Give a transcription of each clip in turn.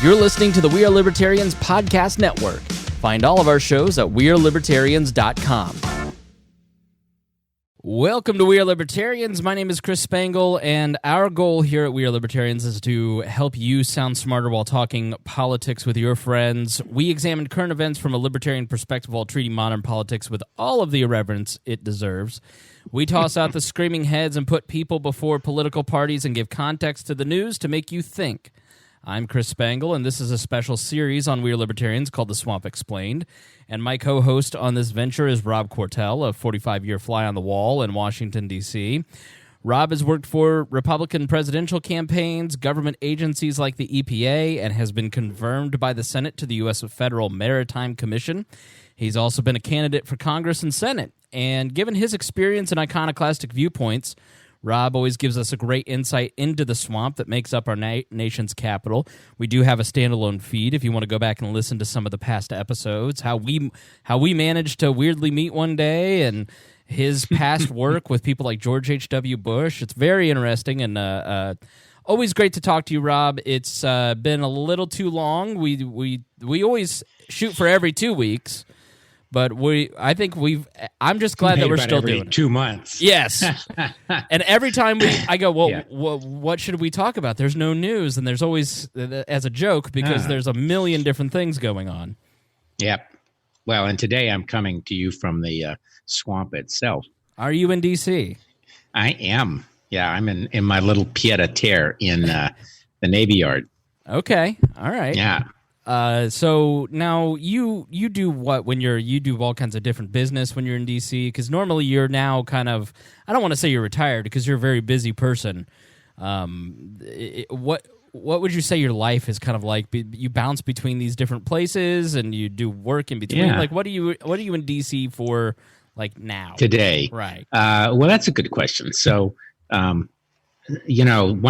You're listening to the We Are Libertarians podcast network. Find all of our shows at wearelibertarians.com. Welcome to We Are Libertarians. My name is Chris Spangle, and our goal here at We Are Libertarians is to help you sound smarter while talking politics with your friends. We examine current events from a libertarian perspective while treating modern politics with all of the irreverence it deserves. We toss out the screaming heads and put people before political parties and give context to the news to make you think. I'm Chris Spangle, and this is a special series on We Are Libertarians called The Swamp Explained. And my co-host on this venture is Rob Quartel, a 45-year fly on the wall in Washington, D.C. Rob has worked for Republican presidential campaigns, government agencies like the EPA, and has been confirmed by the Senate to the U.S. Federal Maritime Commission. He's also been a candidate for Congress and Senate. And given his experience and iconoclastic viewpoints, Rob always gives us a great insight into the swamp that makes up our nation's capital. We do have a standalone feed if you want to go back and listen to some of the past episodes, how we managed to weirdly meet one day, and his past work with people like George H.W. Bush. It's very interesting, and always great to talk to you, Rob. It's been a little too long. We always shoot for every 2 weeks. But I'm just glad that we're still doing it. 2 months. Yes. And every time I go, what should we talk about? There's no news, and there's always, as a joke, because there's a million different things going on. Yep. Well, and today I'm coming to you from the swamp itself. Are you in D.C.? I am. Yeah, I'm in my little pied-à-terre in the Navy Yard. Okay. All right. Yeah. So now you do what when you do all kinds of different business when you're in DC? Because normally you're now kind of, I don't want to say you're retired because you're a very busy person. What would you say your life is kind of like? You bounce between these different places and you do work in between. Yeah. Like what are you in DC for? Like now today? Right. Well, that's a good question. So, one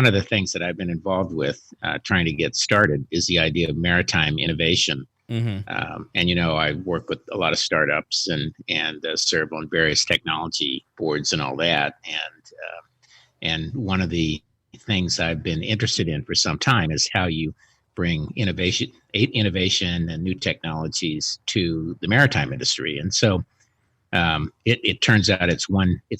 of the things that I've been involved with trying to get started is the idea of maritime innovation. Mm-hmm. And I work with a lot of startups and serve on various technology boards and all that. And one of the things I've been interested in for some time is how you bring innovation and new technologies to the maritime industry. And so it turns out it's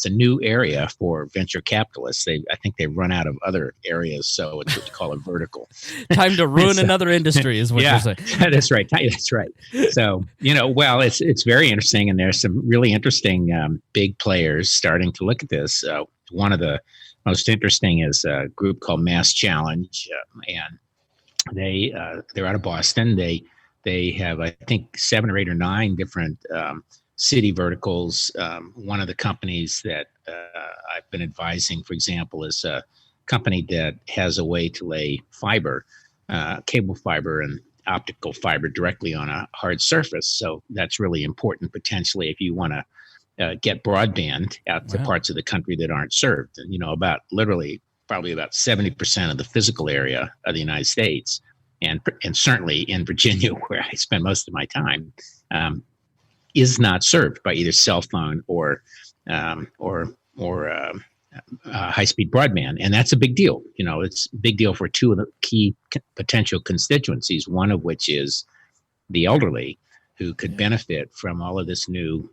a new area for venture capitalists. I think they've run out of other areas, so it's what you call a vertical. Time to ruin another industry is what you're saying. That's right. That's right. So, it's very interesting, and there's some really interesting big players starting to look at this. One of the most interesting is a group called Mass Challenge, and they're out of Boston. They have, I think, 7 or 8 or 9 different city verticals. One of the companies that I've been advising, for example, is a company that has a way to lay fiber, cable fiber and optical fiber directly on a hard surface. So that's really important potentially if you want to get broadband out to parts of the country that aren't served. And, probably about 70% of the physical area of the United States, and certainly in Virginia, where I spend most of my time, is not served by either cell phone or high-speed broadband, and that's a big deal. It's a big deal for 2 of the key potential constituencies. One of which is the elderly, who could benefit from all of this new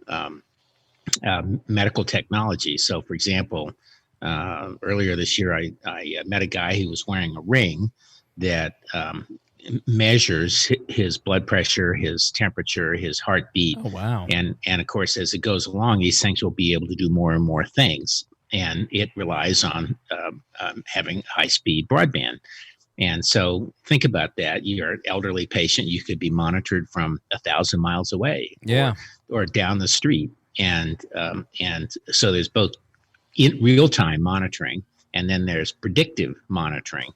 medical technology. So, for example, earlier this year, I met a guy who was wearing a ring that measures his blood pressure, his temperature, his heartbeat. Oh, wow. And of course, as it goes along, these things will be able to do more and more things. And it relies on having high-speed broadband. And so think about that. You're an elderly patient. You could be monitored from 1,000 miles away or down the street. And so there's both in real-time monitoring, and then there's predictive monitoring,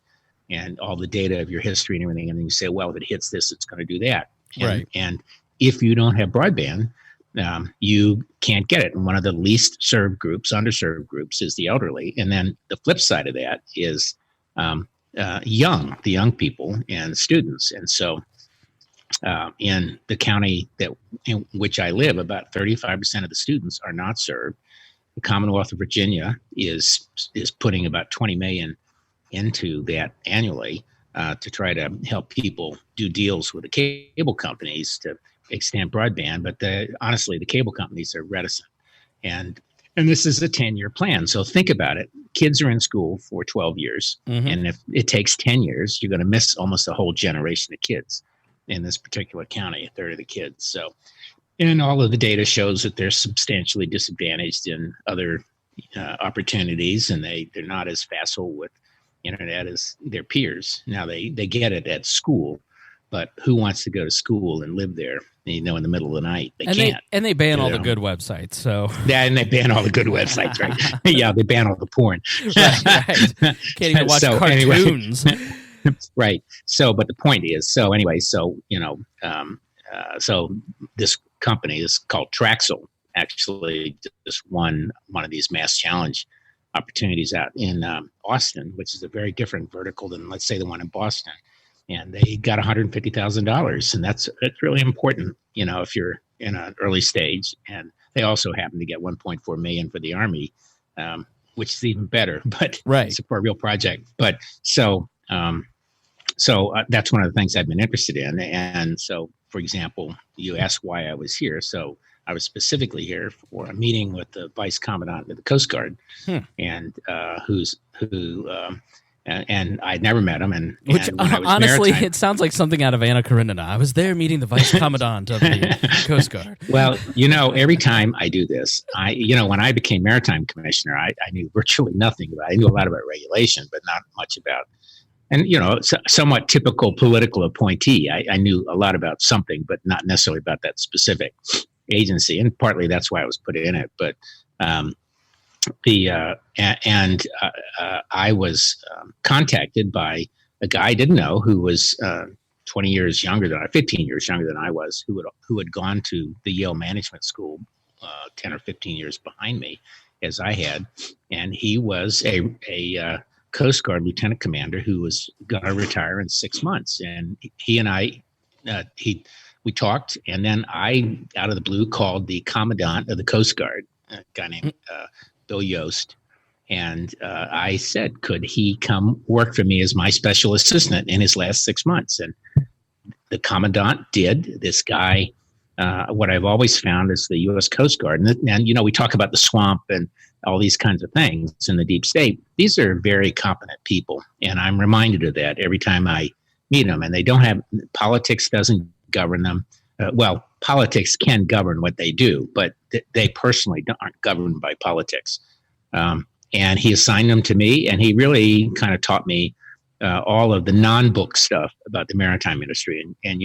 and all the data of your history and everything. And then you say, well, if it hits this, it's going to do that. And if you don't have broadband, you can't get it. And one of the least served groups, underserved groups, is the elderly. And then the flip side of that is the young people and students. And so in the county in which I live, about 35% of the students are not served. The Commonwealth of Virginia is putting about $20 million into that annually. to try to help people do deals with the cable companies to extend broadband. But honestly, the cable companies are reticent. And this is a 10-year plan. So think about it. Kids are in school for 12 years. Mm-hmm. And if it takes 10 years, you're going to miss almost a whole generation of kids in this particular county, a third of the kids. So, and all of the data shows that they're substantially disadvantaged in other opportunities, and they're not as facile with internet as their peers. Now they get it at school, but who wants to go to school and live there? In the middle of the night, they can't. They ban all the good websites. So yeah, and they ban all the good websites, right? Yeah, they ban all the porn. Right. Can't even watch cartoons. Anyway, right. So, but the point is, so this company is called Traxel. Actually, just won one of these mass challenge opportunities out in Austin, which is a very different vertical than, let's say, the one in Boston. And they got $150,000, and that's really important, if you're in an early stage. And they also happen to get $1.4 million for the Army, which is even better. But right. It's for a real project. But so that's one of the things I've been interested in. And so, for example, you asked why I was here. So I was specifically here for a meeting with the Vice Commandant of the Coast Guard, and and I'd never met him. And honestly, it sounds like something out of Anna Karenina. I was there meeting the Vice Commandant of the Coast Guard. Well, every time I do this, when I became Maritime Commissioner, I knew virtually nothing about it. I knew a lot about regulation, but not much about, and, somewhat typical political appointee. I knew a lot about something, but not necessarily about that specific agency. And partly that's why I was put in it. But I was contacted by a guy I didn't know who was 15 years younger than I was, who had gone to the Yale Management School 10 or 15 years behind me, as I had, and he was a Coast Guard lieutenant commander who was going to retire in 6 months, and he and I we talked, and then I, out of the blue, called the commandant of the Coast Guard, a guy named Bill Yost, and I said, could he come work for me as my special assistant in his last 6 months? And the commandant did. This guy, what I've always found is the U.S. Coast Guard, and we talk about the swamp and all these kinds of things in the deep state. These are very competent people, and I'm reminded of that every time I meet them. And they don't have, politics doesn't govern them. Politics can govern what they do, but they personally aren't governed by politics. And he assigned them to me, and he really kind of taught me all of the non-book stuff about the maritime industry. And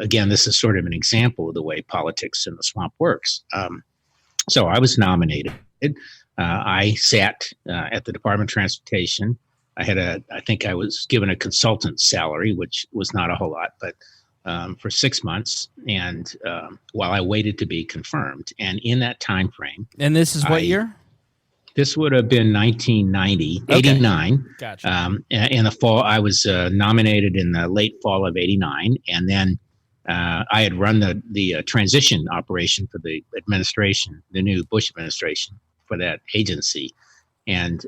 again, this is sort of an example of the way politics in the swamp works. So I was nominated. I sat at the Department of Transportation. I think I was given a consultant salary, which was not a whole lot, but for 6 months, and while I waited to be confirmed. And in that time frame, and this is what year? This would have been 1990, okay. 89. Gotcha. In the fall, I was nominated in the late fall of 89, and then I had run the transition operation for the administration, the new Bush administration, for that agency. And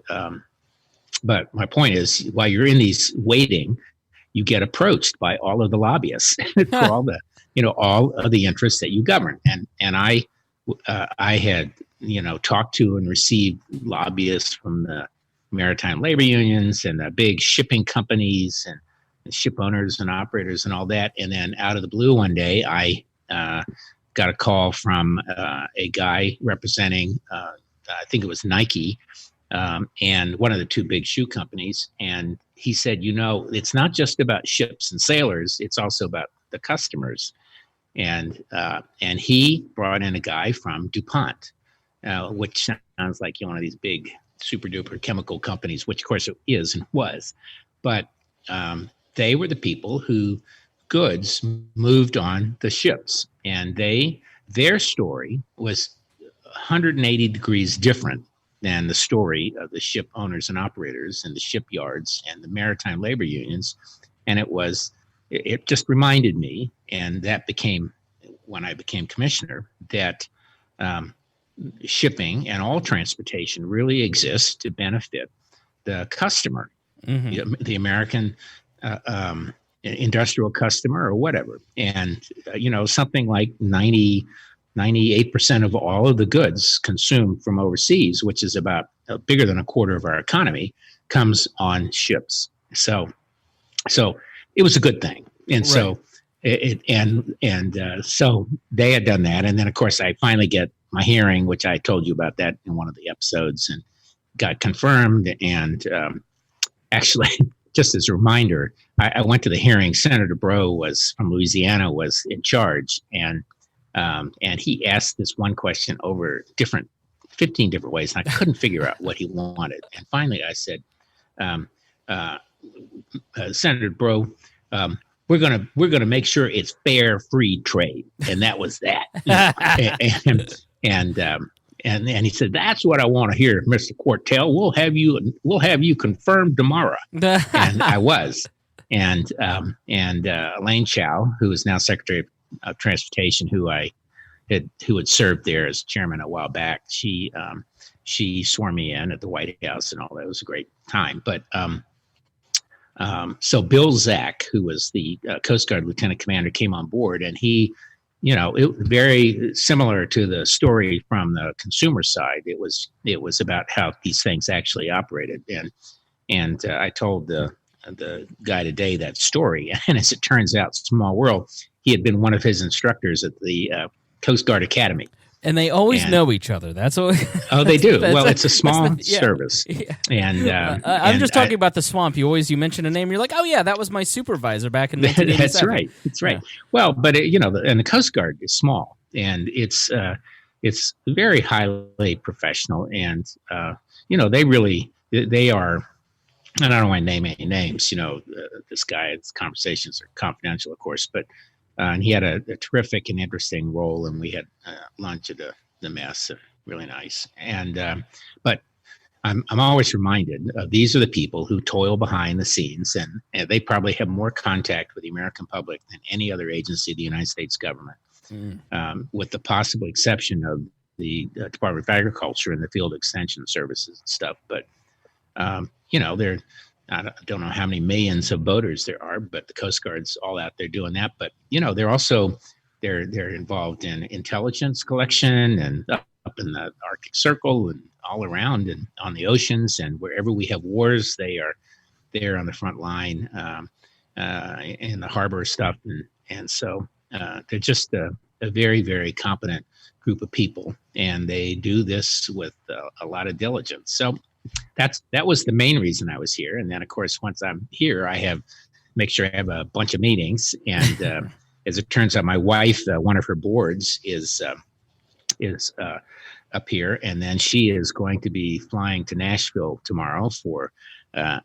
but my point is, while you're in these waiting, you get approached by all of the lobbyists for all of the interests that you govern. And I had, talked to and received lobbyists from the maritime labor unions and the big shipping companies and ship owners and operators and all that. And then out of the blue one day, I got a call from a guy representing, I think it was Nike, and one of the two big shoe companies. And he said, it's not just about ships and sailors, it's also about the customers. And he brought in a guy from DuPont, which sounds like one of these big super duper chemical companies, which of course it is and was. But they were the people who goods moved on the ships. And their story was 180 degrees different than the story of the ship owners and operators and the shipyards and the maritime labor unions. And it just reminded me, and that became, when I became commissioner, that shipping and all transportation really exists to benefit the customer. the American industrial customer or whatever. And, something like 98% of all of the goods consumed from overseas, which is about bigger than a quarter of our economy, comes on ships. So it was a good thing. And Right. so so they had done that. And then, of course, I finally get my hearing, which I told you about that in one of the episodes, and got confirmed. And actually, just as a reminder, I went to the hearing. Senator Breaux from Louisiana was in charge, and he asked this one question over 15 different ways, and I couldn't figure out what he wanted. And finally, I said, Senator Breaux, we're gonna make sure it's fair, free trade, and that was that. And he said, "That's what I want to hear, Mr. Quartel. We'll have you confirmed tomorrow." And I was, and Elaine Chao, who is now Secretary of Transportation, who had served there as chairman a while back, she swore me in at the White House and all that. It was a great time, but. So Bill Zach, who was the Coast Guard Lieutenant Commander, came on board, and he, it was very similar to the story from the consumer side. It was about how these things actually operated, and I told the guy today that story, and as it turns out, small world, he had been one of his instructors at the Coast Guard Academy. And they always know each other. That's what. Oh, they do. Well, it's a small service, and I'm just talking about the swamp. You mention a name. You're like, oh yeah, that was my supervisor back in 1987. That's right. That's right. Yeah. Well, but and the Coast Guard is small, and it's very highly professional, and they are. And I don't want to name any names. This guy's conversations are confidential, of course, but. And he had a terrific and interesting role, and we had lunch at the mess, really nice. And but I'm always reminded these are the people who toil behind the scenes, and they probably have more contact with the American public than any other agency of the United States government, with the possible exception of the Department of Agriculture and the Field Extension Services and stuff. But they're. I don't know how many millions of boaters there are, but the Coast Guard's all out there doing that. But they're also they're involved in intelligence collection and up in the Arctic Circle and all around and on the oceans, and wherever we have wars, they are there on the front line in the harbor stuff, and so they're just a very, very competent group of people, and they do this with a lot of diligence. So. That was the main reason I was here, and then of course once I'm here, I make sure I have a bunch of meetings. And as it turns out, my wife, one of her boards, is up here, and then she is going to be flying to Nashville tomorrow for a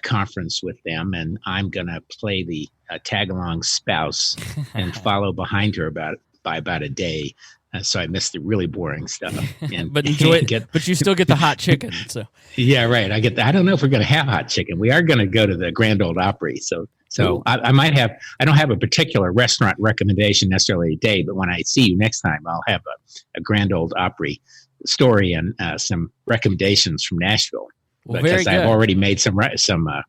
conference with them, and I'm going to play the tag-along spouse and follow behind her by about a day. So I missed the really boring stuff, but enjoy it. But you still get the hot chicken. So yeah, right. I get. I don't know if we're going to have hot chicken. We are going to go to the Grand Ole Opry. So I might have. I don't have a particular restaurant recommendation necessarily today, but when I see you next time, I'll have a Grand Ole Opry story and some recommendations from Nashville, because I've already made some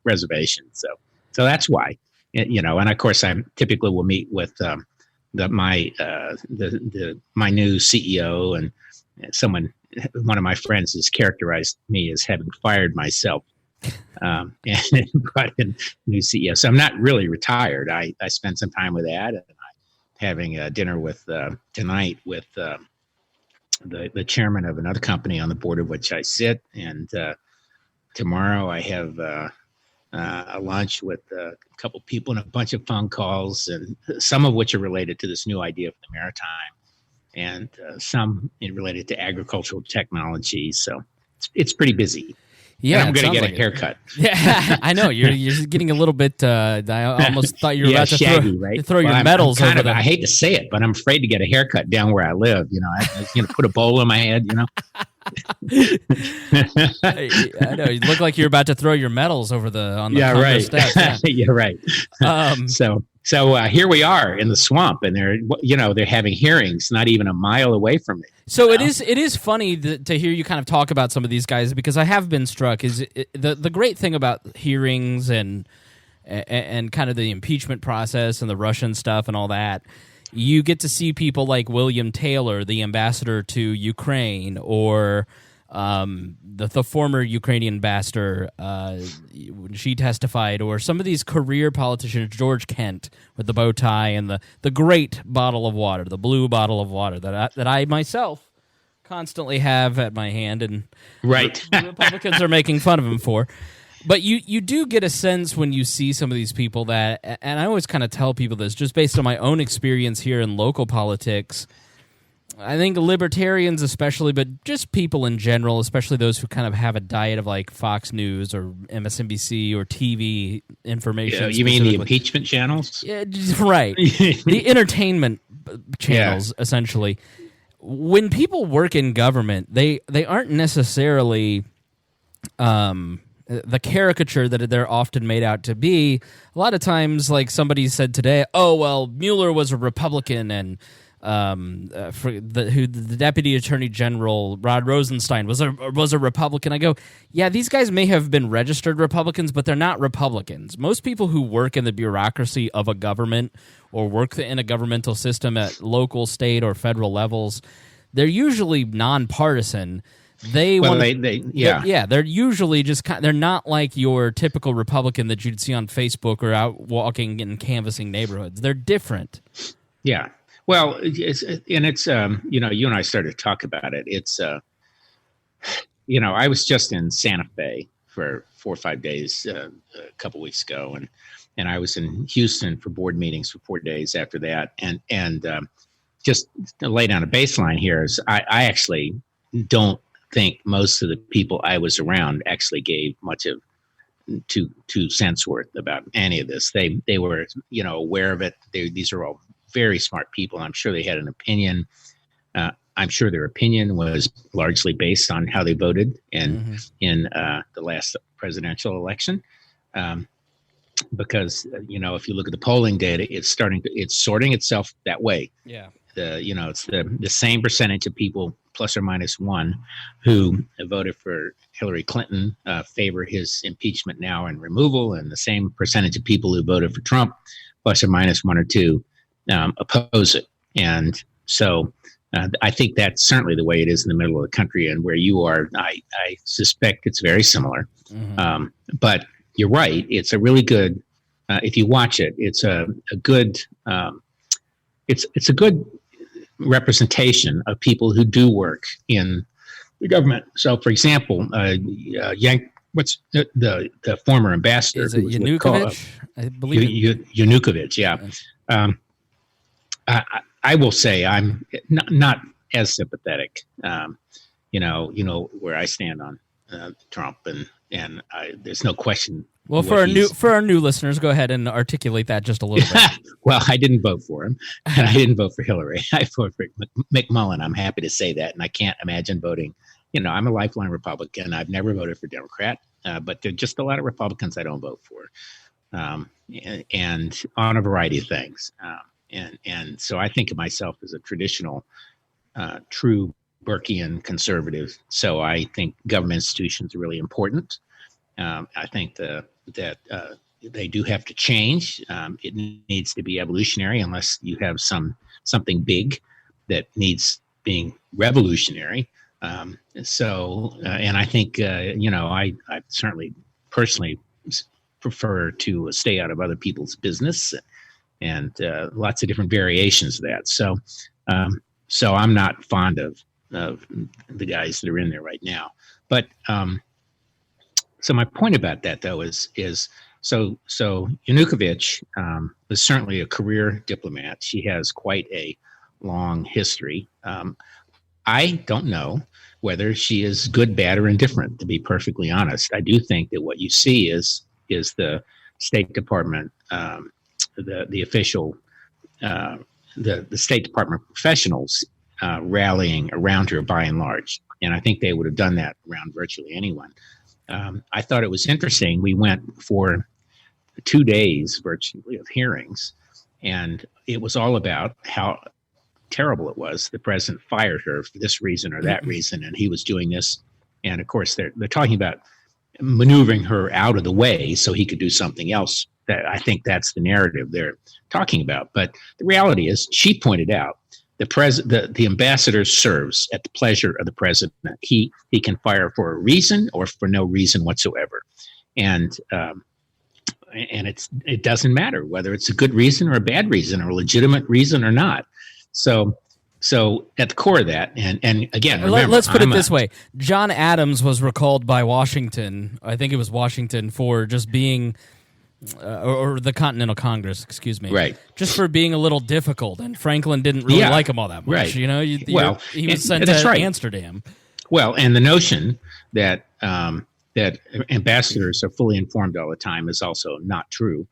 reservations. So that's why. And of course I typically will meet with. My new CEO, and one of my friends has characterized me as having fired myself and brought in new CEO. So I'm not really retired. I spent some time with that, and I'm having a dinner with tonight with the chairman of another company on the board of which I sit, and tomorrow I have a lunch with a couple people and a bunch of phone calls, and some of which are related to this new idea of the maritime, and some related to agricultural technology. So it's pretty busy. Yeah, and I'm going to get a haircut. Yeah, I know you're just getting a little bit. I almost thought you were about to shaggy, throw your medals over them. I hate to say it, but I'm afraid to get a haircut down where I live. I was going to put a bowl on my head. I know you look like you're about to throw your medals on the right. steps. Yeah, right. So here we are in the swamp, and they're having hearings not even a mile away from me. So it is funny to hear you kind of talk about some of these guys, because I have been struck the great thing about hearings and kind of the impeachment process and the Russian stuff and all that. You get to see people like William Taylor, the ambassador to Ukraine, or the former Ukrainian ambassador, when she testified, or some of these career politicians, George Kent with the bow tie and the great bottle of water, the blue bottle of water that I myself constantly have at my hand, and right. the Republicans are making fun of him for. But you do get a sense when you see some of these people that, and I always kind of tell people this, just based on my own experience here in local politics, I think libertarians especially, but just people in general, especially those who kind of have a diet of like Fox News or MSNBC or TV information. Yeah, you mean the impeachment channels? Yeah, right. The entertainment channels, essentially. When people work in government, they aren't necessarily the caricature that they're often made out to be. A lot of times, like somebody said today, oh, well, Mueller was a Republican, and the Deputy Attorney General Rod Rosenstein was a Republican. I go, yeah, these guys may have been registered Republicans, but they're not Republicans. Most people who work in the bureaucracy of a government or work in a governmental system at local, state, or federal levels, they're usually nonpartisan. They're usually just they're not like your typical Republican that you'd see on Facebook or out walking and canvassing neighborhoods. They're different. Yeah. Well, you and I started to talk about it. It's, I was just in Santa Fe for 4 or 5 days a couple weeks ago, and I was in Houston for board meetings for 4 days after that. And just to lay down a baseline here is I actually don't think most of the people I was around actually gave much of 2 cents worth about any of this. They were, aware of it. These are all very smart people. I'm sure they had an opinion. I'm sure their opinion was largely based on how they voted in the last presidential election. Because if you look at the polling data, it's sorting itself that way. Yeah. It's the same percentage of people, plus or minus one, who voted for Hillary Clinton favor his impeachment now and removal, and the same percentage of people who voted for Trump, plus or minus 1 or 2, oppose it. And so I think that's certainly the way it is in the middle of the country, and where you are, I suspect it's very similar. Mm-hmm. But you're right. It's a really good, if you watch it, it's a good, it's a good representation of people who do work in the government. So, for example, what's the former ambassador? Is it Yanukovych? I believe Yanukovych, yeah. I will say I'm not as sympathetic. Where I stand on Trump, and there's no question. Well, for our new listeners, go ahead and articulate that just a little bit. Well, I didn't vote for him, and I didn't vote for Hillary. I voted for McMullen. I'm happy to say that, and I can't imagine voting. I'm a lifelong Republican. I've never voted for Democrat, but there are just a lot of Republicans I don't vote for, and on a variety of things. And so I think of myself as a traditional, true Burkean conservative. So I think government institutions are really important. I think that they do have to change. It needs to be evolutionary unless you have something big that needs being revolutionary. And I think, I certainly personally prefer to stay out of other people's business, and lots of different variations of that. So I'm not fond of the guys that are in there right now. But so my point about that, though, is so Yanukovych was certainly a career diplomat. She has quite a long history. I don't know whether she is good, bad, or indifferent, to be perfectly honest. I do think that what you see is the State Department, the official, the State Department professionals rallying around her by and large. And I think they would have done that around virtually anyone. I thought it was interesting. We went for 2 days virtually of hearings, And it was all about how terrible it was. The president fired her for this reason or that reason, and he was doing this. And of course, they're talking about maneuvering her out of the way so he could do something else. That I think that's the narrative they're talking about. But the reality is, she pointed out the ambassador serves at the pleasure of the president. He can fire for a reason or for no reason whatsoever, and it doesn't matter whether it's a good reason or a bad reason or a legitimate reason or not. So at the core of that, and again, remember, let's put it this way: John Adams was recalled by Washington. I think it was Washington for just being, or the Continental Congress, excuse me, right? Just for being a little difficult, and Franklin didn't really like him all that much. Right. You know, he was sent to Amsterdam. Well, and the notion that that ambassadors are fully informed all the time is also not true.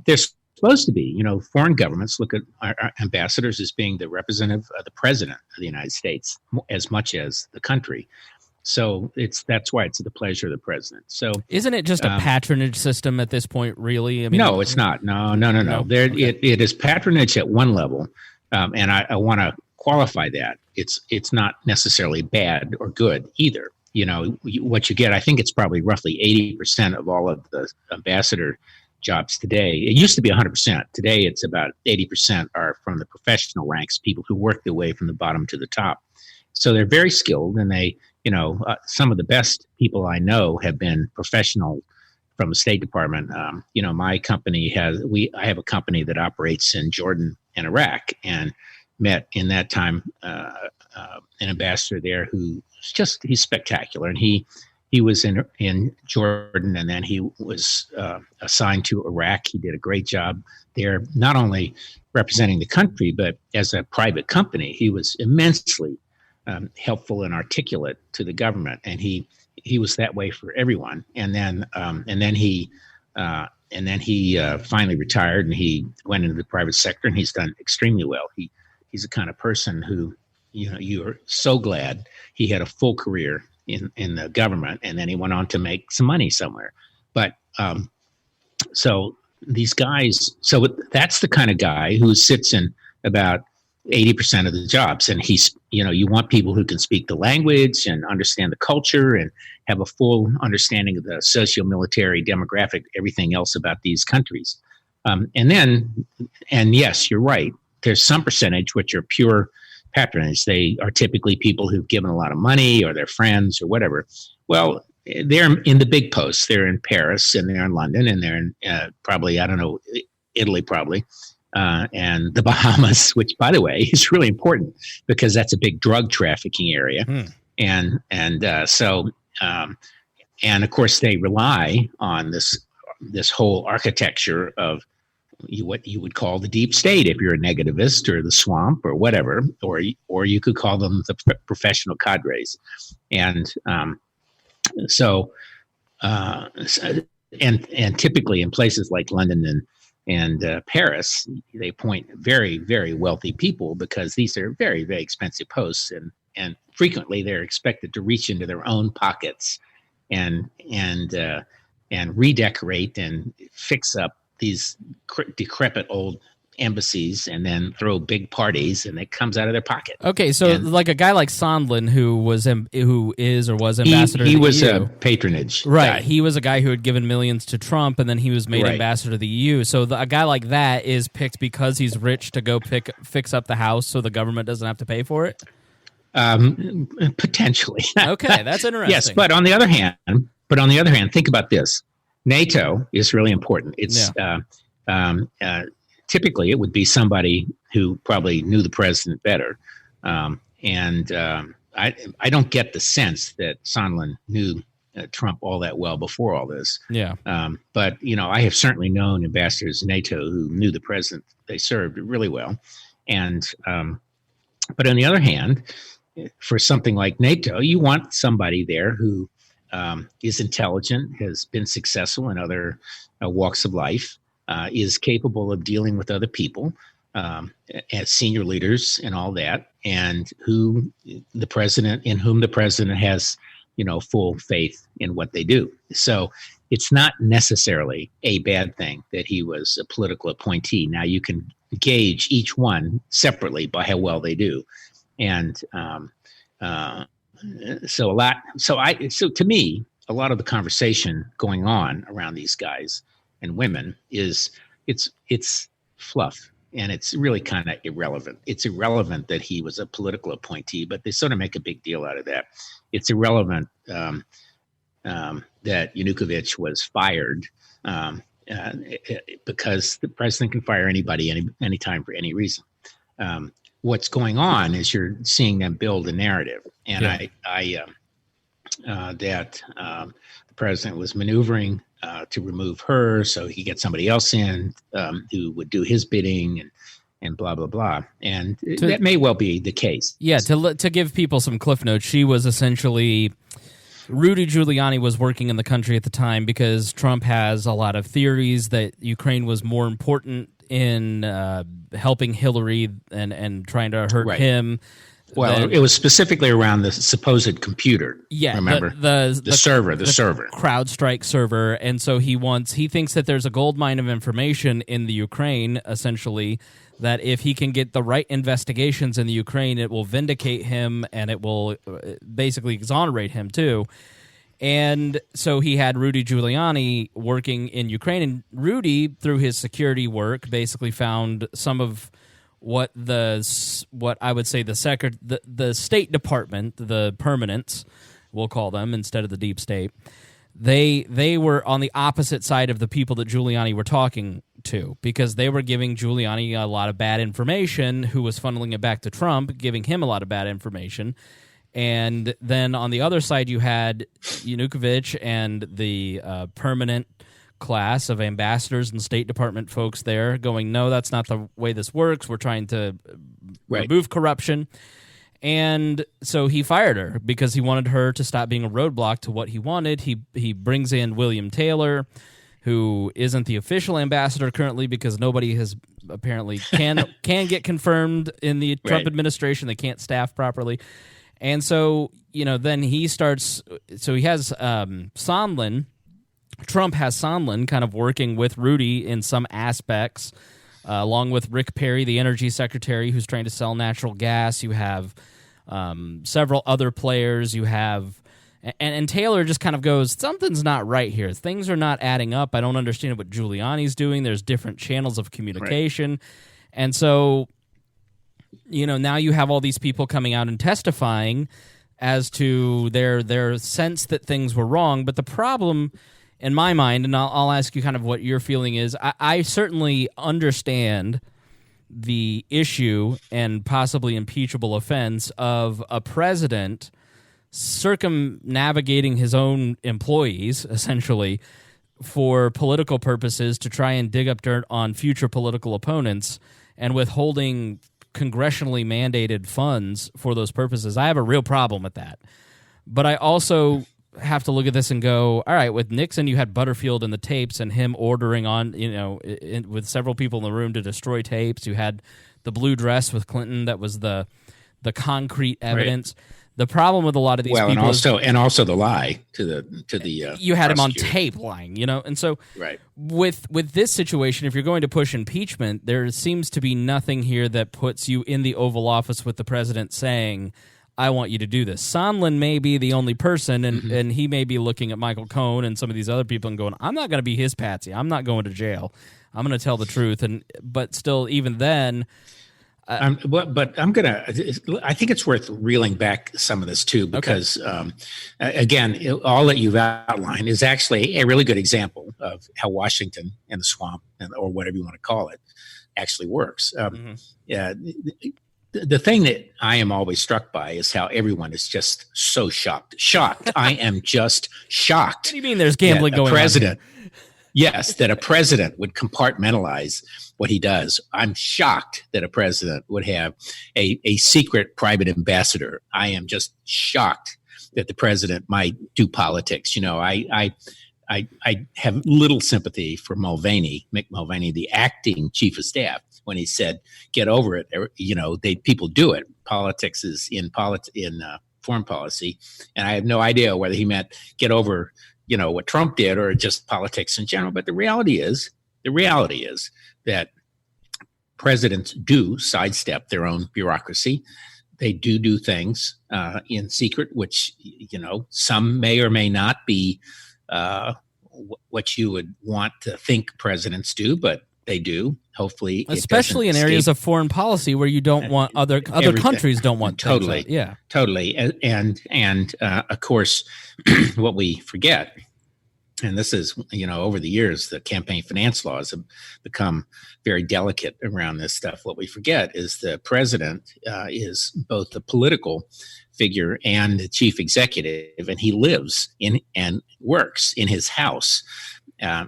They're supposed to be. You know, foreign governments look at our ambassadors as being the representative of the president of the United States as much as the country. So that's why it's at the pleasure of the president. So isn't it just a patronage system at this point, really? I mean, no, it's not. No. There, okay. It is patronage at one level, and I want to qualify that. It's not necessarily bad or good either. You know, what you get, I think it's probably roughly 80% of all of the ambassador jobs today. It used to be 100%. Today, it's about 80% are from the professional ranks, people who work their way from the bottom to the top. So they're very skilled, and they, some of the best people I know have been professional from the State Department. My company I have a company that operates in Jordan and Iraq, and met in that time an ambassador there he's spectacular, and he was in Jordan, and then he was assigned to Iraq. He did a great job there, not only representing the country, but as a private company, he was immensely helpful and articulate to the government, and he was that way for everyone. And then he finally retired, and he went into the private sector, and he's done extremely well. He's the kind of person who, you're so glad he had a full career in the government, and then he went on to make some money somewhere. But so these guys, so that's the kind of guy who sits in about 80% of the jobs, and he's, you want people who can speak the language and understand the culture and have a full understanding of the socio-military, demographic, everything else about these countries. And yes, you're right. There's some percentage which are pure patronage. They are typically people who've given a lot of money, or their friends or whatever. Well, they're in the big posts. They're in Paris, and they're in London, and they're in probably, I don't know, Italy probably, and the Bahamas, which, by the way, is really important because that's a big drug trafficking area. And of course they rely on this whole architecture of what you would call the deep state if you're a negativist, or the swamp, or whatever, or you could call them the professional cadres. And and typically in places like London and Paris, they appoint very, very wealthy people because these are very, very expensive posts, and frequently they're expected to reach into their own pockets and redecorate and fix up these decrepit old embassies, and then throw big parties, and it comes out of their pocket. Okay, so like a guy like Sondland, who is or was ambassador, he to the was EU. A patronage, right? guy. He was a guy who had given millions to Trump, and then he was made ambassador to the EU. So a guy like that is picked because he's rich to go fix up the house, so the government doesn't have to pay for it. Potentially. Okay, that's interesting. Yes, but on the other hand, think about this. NATO is really important. It's typically it would be somebody who probably knew the president better, and I don't get the sense that Sondland knew Trump all that well before all this. Yeah. But I have certainly known ambassadors to NATO who knew the president they served really well, and but on the other hand, for something like NATO, you want somebody there who is intelligent, has been successful in other walks of life, is capable of dealing with other people, as senior leaders and all that, and in whom the president has, full faith in what they do. So it's not necessarily a bad thing that he was a political appointee. Now you can gauge each one separately by how well they do, and so to me, a lot of the conversation going on around these guys and women is it's fluff. And it's really kind of irrelevant. It's irrelevant that he was a political appointee, but they sort of make a big deal out of that. It's irrelevant that Yanukovych was fired because the president can fire anybody anytime for any reason. What's going on is you're seeing them build a narrative, and that the president was maneuvering to remove her so he could get somebody else in who would do his bidding and blah, blah, blah. And that may well be the case. Yeah, to give people some cliff notes, she was essentially... Rudy Giuliani was working in the country at the time because Trump has a lot of theories that Ukraine was more important in helping Hillary and trying to hurt him. Well, it was specifically around the supposed computer. Yeah, remember the server, the server, CrowdStrike server, and so he thinks that there's a gold mine of information in the Ukraine, essentially, that if he can get the right investigations in the Ukraine, it will vindicate him and it will basically exonerate him too. And so he had Rudy Giuliani working in Ukraine, and Rudy, through his security work, basically found some of what I would say the State Department, the permanents, we'll call them instead of the deep state, they were on the opposite side of the people that Giuliani were talking to, because they were giving Giuliani a lot of bad information, who was funneling it back to Trump, giving him a lot of bad information. And then on the other side, you had Yanukovych and the permanent class of ambassadors and State Department folks there going, no, that's not the way this works. We're trying to remove corruption. And so he fired her because he wanted her to stop being a roadblock to what he wanted. He brings in William Taylor, who isn't the official ambassador currently because nobody has apparently can get confirmed in the Trump administration. They can't staff properly. And so, then he starts, so he has Sondland. Trump has Sondland kind of working with Rudy in some aspects, along with Rick Perry, the energy secretary, who's trying to sell natural gas. You have several other players. You have, and Taylor just kind of goes, something's not right here. Things are not adding up. I don't understand what Giuliani's doing. There's different channels of communication. And so, now you have all these people coming out and testifying as to their sense that things were wrong. But the problem, in my mind, and I'll ask you kind of what your feeling is, I certainly understand the issue and possibly impeachable offense of a president circumnavigating his own employees, essentially, for political purposes to try and dig up dirt on future political opponents and withholding congressionally mandated funds for those purposes. I have a real problem with that. But I also have to look at this and go, all right, with Nixon, you had Butterfield in the tapes and him ordering on, with several people in the room to destroy tapes. You had the blue dress with Clinton that was the concrete evidence. Right. The problem with a lot of these people and also the lie to the you had him on tape lying, and so with this situation, if you're going to push impeachment, there seems to be nothing here that puts you in the Oval Office with the president saying, I want you to do this. Sondland may be the only person, and he may be looking at Michael Cohen and some of these other people and going, I'm not going to be his patsy. I'm not going to jail. I'm going to tell the truth. But still, even then... but I'm gonna. I think it's worth reeling back some of this too, because again, all that you've outlined is actually a really good example of how Washington and the swamp, or whatever you want to call it, actually works. The thing that I am always struck by is how everyone is just so shocked. I am just shocked. What do you mean? There's gambling going on? Yes, that a president would compartmentalize what he does. I'm shocked that a president would have a secret private ambassador. I am just shocked that the president might do politics. I have little sympathy for Mick Mulvaney, the acting chief of staff, when he said, "Get over it." People do it. Politics is in foreign policy, and I have no idea whether he meant get over what Trump did or just politics in general. But the reality is that presidents do sidestep their own bureaucracy. They do things in secret, which, some may or may not be what you would want to think presidents do, but they do. Hopefully, especially in areas of foreign policy where you don't want other countries don't want totally. Yeah, totally. And of course, what we forget, and this is, over the years, the campaign finance laws have become very delicate around this stuff. What we forget is the president is both the political figure and the chief executive, and he lives in and works in his house.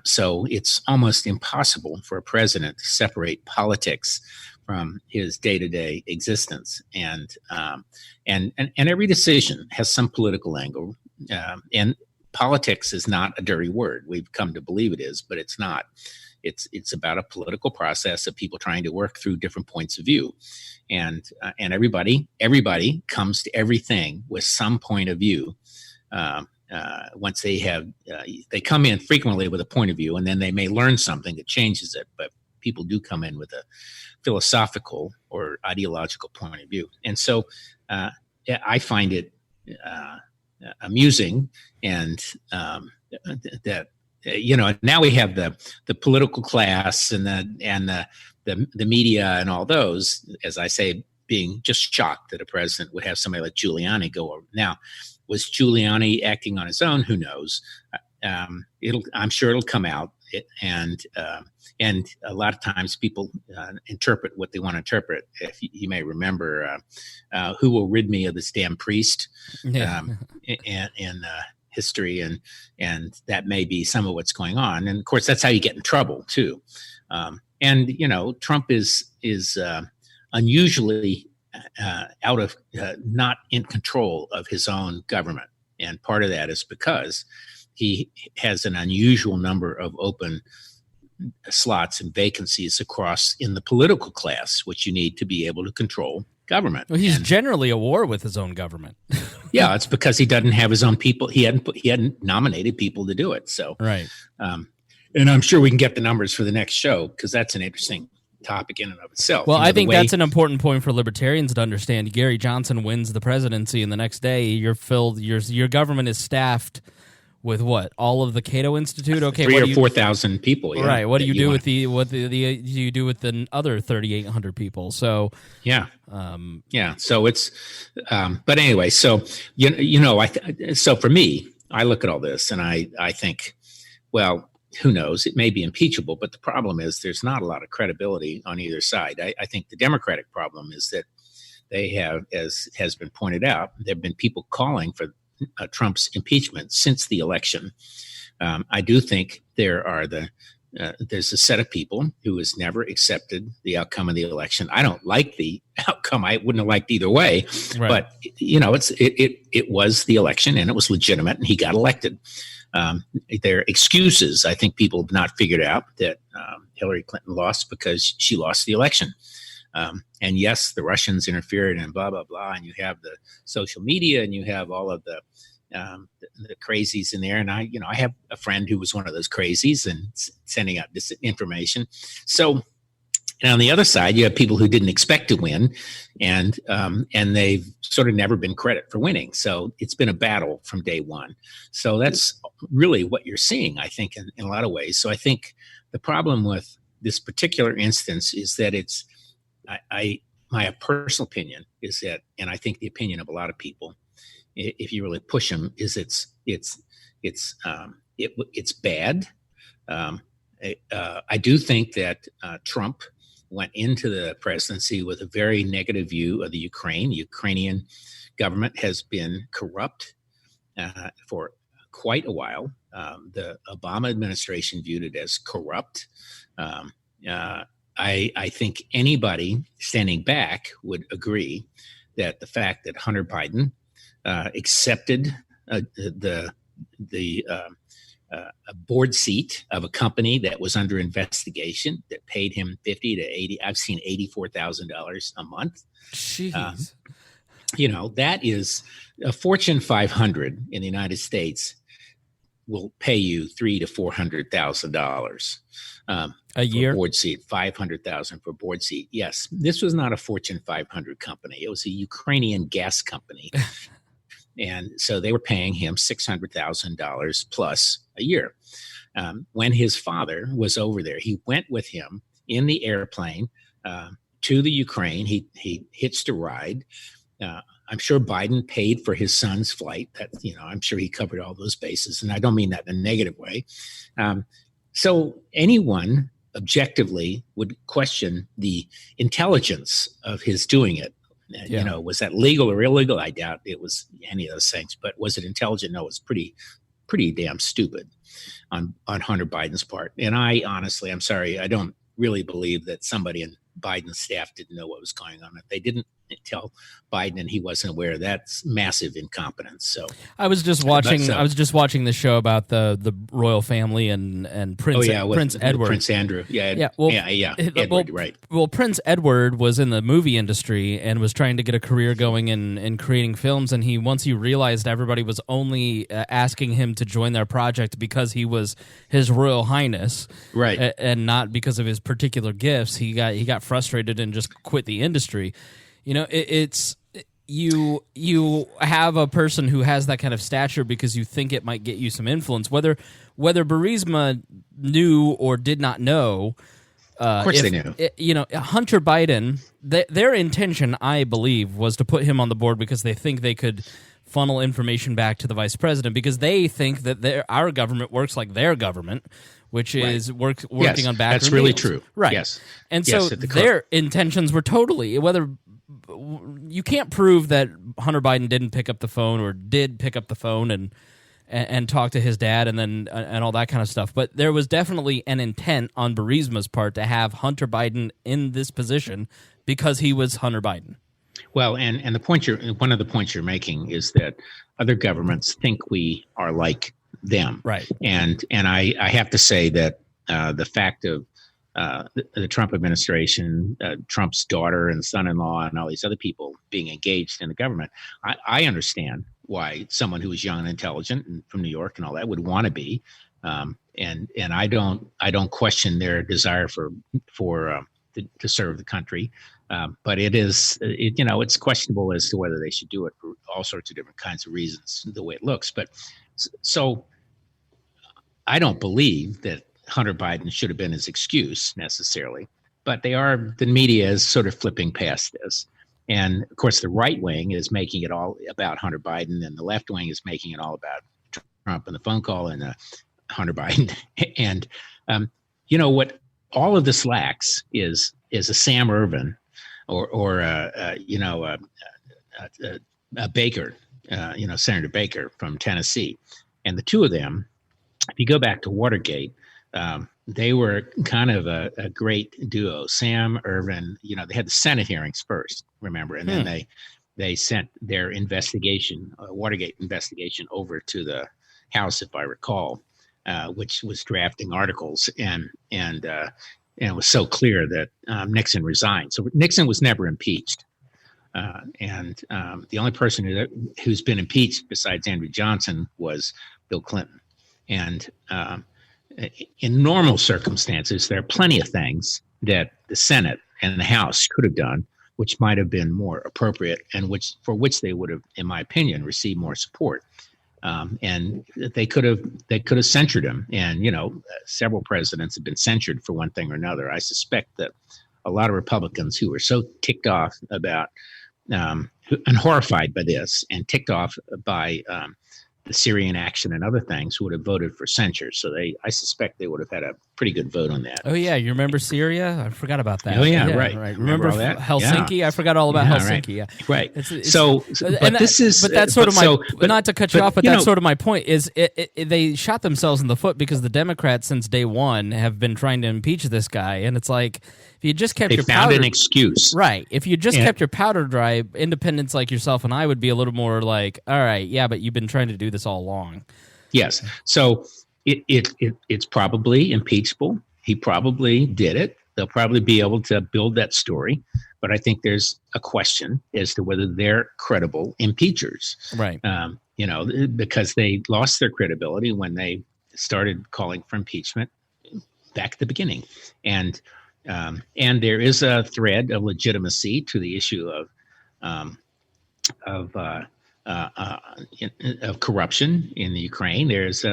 So it's almost impossible for a president to separate politics from his day-to-day existence, and every decision has some political angle, and politics is not a dirty word. We've come to believe it is, but it's not. It's about a political process of people trying to work through different points of view, and everybody comes to everything with some point of view. Once they come in frequently with a point of view, and then they may learn something that changes it. But people do come in with a philosophical or ideological point of view, and so I find it amusing, and that now we have the political class and the media and all those, as I say, being just shocked that a president would have somebody like Giuliani go over. Now, was Giuliani acting on his own? Who knows? I'm sure it'll come out, and a lot of times people interpret what they want to interpret. If you may remember, "Who will rid me of this damn priest?" in history, and that may be some of what's going on. And of course, that's how you get in trouble too. Trump is unusually out of not in control of his own government, and part of that is because he has an unusual number of open slots and vacancies across in the political class, which you need to be able to control government. Well, he's generally at war with his own government. Yeah, it's because he doesn't have his own people. He hadn't nominated people to do it. So right. And I'm sure we can get the numbers for the next show, because that's an interesting topic in and of itself. Well, I think that's an important point for libertarians to understand. Gary Johnson wins the presidency, and the next day your government is staffed with what? All of the Cato Institute? Okay, 3,000 or 4,000 people. Yeah, right. What do you do with the you do with the other 3,800 people? So yeah. So it's, but anyway, so so for me, I look at all this and I think, well, who knows? It may be impeachable, but the problem is there's not a lot of credibility on either side. I think the Democratic problem is that they have, as has been pointed out, there have been people calling for Trump's impeachment since the election. I do think there's a set of people who has never accepted the outcome of the election. I don't like the outcome. I wouldn't have liked either way, right. But it was the election, and it was legitimate, and he got elected. Their excuses, I think people have not figured out that Hillary Clinton lost because she lost the election. And yes, the Russians interfered and blah, blah, blah. And you have the social media, and you have all of the crazies in there. And I have a friend who was one of those crazies and sending out this information. So, and on the other side, you have people who didn't expect to win, and they've sort of never been credit for winning. So it's been a battle from day one. So that's really what you're seeing, I think, in a lot of ways. So I think the problem with this particular instance is that it's, my personal opinion is that, and I think the opinion of a lot of people, if you really push them, is it's bad. I do think that Trump went into the presidency with a very negative view of the Ukraine. The Ukrainian government has been corrupt for quite a while. The Obama administration viewed it as corrupt. I think anybody standing back would agree that the fact that Hunter Biden accepted a board seat of a company that was under investigation that paid him $50,000 to $80,000. I've seen $84,000 a month. Jeez. That is a Fortune 500 in the United States will pay you $300,000 to $400,000 a year, for board seat, 500,000 for board seat. Yes, this was not a Fortune 500 company; it was a Ukrainian gas company, and so they were paying him $600,000 plus a year. When his father was over there, he went with him in the airplane to the Ukraine. He hitched a ride. I'm sure Biden paid for his son's flight. That, I'm sure he covered all those bases, and I don't mean that in a negative way. So anyone objectively would question the intelligence of his doing it. Yeah. Was that legal or illegal? I doubt it was any of those things. But was it intelligent? No, it's pretty damn stupid on Hunter Biden's part. And I honestly, I'm sorry, I don't really believe that somebody in Biden's staff didn't know what was going on. If they didn't tell Biden and he wasn't aware, that's massive incompetence. So I was just watching. I was just watching the show about the royal family and Prince Edward, Prince Andrew. Edward, right. Well, Prince Edward was in the movie industry and was trying to get a career going in creating films. And once he realized everybody was only asking him to join their project because he was His Royal Highness, right, and not because of his particular gifts, he got frustrated and just quit the industry. It's you have a person who has that kind of stature because you think it might get you some influence. Whether Burisma knew or did not know, of course they knew. Hunter Biden, their intention, I believe, was to put him on the board because they think they could funnel information back to the vice president because they think that our government works like their government, which is working on backroom That's really deals. True. Right. Yes. And so their intentions were totally, whether you can't prove that Hunter Biden didn't pick up the phone or did pick up the phone and talk to his dad and all that kind of stuff. But there was definitely an intent on Burisma's part to have Hunter Biden in this position because he was Hunter Biden. Well, and one of the points you're making is that other governments think we are like them, right? And I have to say that the fact of the Trump administration, Trump's daughter and son-in-law, and all these other people being engaged in the government, I understand why someone who is young and intelligent and from New York and all that would want to be, and I don't question their desire to serve the country. But it's questionable as to whether they should do it for all sorts of different kinds of reasons, the way it looks. But so I don't believe that Hunter Biden should have been his excuse necessarily, but the media is sort of flipping past this. And of course, the right wing is making it all about Hunter Biden, and the left wing is making it all about Trump and the phone call and Hunter Biden. And what all of this lacks is a Sam Ervin or a Baker, Senator Baker from Tennessee. And the two of them, if you go back to Watergate, they were kind of a great duo. Sam Ervin, they had the Senate hearings first, remember, and then they sent their investigation, Watergate investigation, over to the House, if I recall, which was drafting articles, and it was so clear that Nixon resigned. So Nixon was never impeached, and the only person who's been impeached besides Andrew Johnson was Bill Clinton, and in normal circumstances, there are plenty of things that the Senate and the House could have done, which might have been more appropriate, and for which they would have, in my opinion, received more support. And they could have censured him. And several presidents have been censured for one thing or another. I suspect that a lot of Republicans who were so ticked off about and horrified by this, and ticked off by the Syrian action and other things, would have voted for censure. So I suspect they would have had a pretty good vote on that. Oh yeah, you remember Syria? I forgot about that. Oh yeah, right. Remember all that? Helsinki? Yeah. I forgot all about Helsinki. Right. Yeah, right. That's sort of my. Not to cut you off, but that's sort of my point. Is they shot themselves in the foot because the Democrats since day one have been trying to impeach this guy, and it's like if you just kept your powder, an excuse, right? If you just kept your powder dry, independents like yourself and I would be a little more like, all right, yeah, but you've been trying to do this all along. Yes. So it's probably impeachable. He probably did it. They'll probably be able to build that story. But I think there's a question as to whether they're credible impeachers. Right. because they lost their credibility when they started calling for impeachment back at the beginning. And there is a thread of legitimacy to the issue of corruption in the Ukraine. There's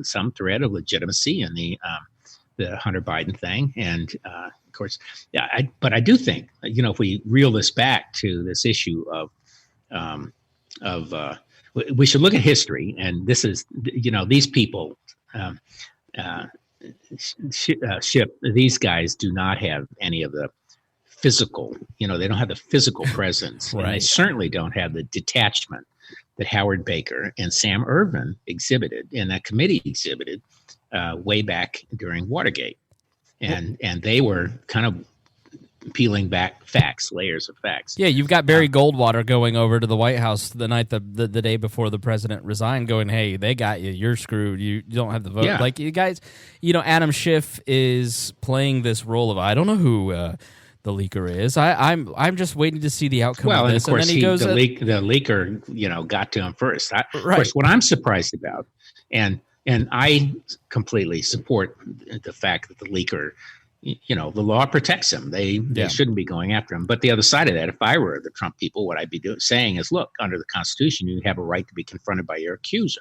some thread of legitimacy in the Hunter Biden thing, and of course, but I do think if we reel this back to this issue of we should look at history, and this is these people. These guys do not have any of the physical, they don't have the physical presence. Right. And they certainly don't have the detachment that Howard Baker and Sam Ervin exhibited, and that committee exhibited way back during Watergate. And they were kind of peeling back layers of facts. Yeah, you've got Barry Goldwater going over to the White House the night the day before the president resigned, going, "Hey, they got you. You're screwed. You don't have the vote." Yeah. Like, you guys, Adam Schiff is playing this role of, I don't know who the leaker is. I'm just waiting to see the outcome of this. And of course, then he goes, the leaker, got to him first. Of course, what I'm surprised about, and I completely support the fact that the leaker, the law protects him. They shouldn't be going after him. But the other side of that, if I were the Trump people, what I'd be saying is, look, under the Constitution, you have a right to be confronted by your accuser.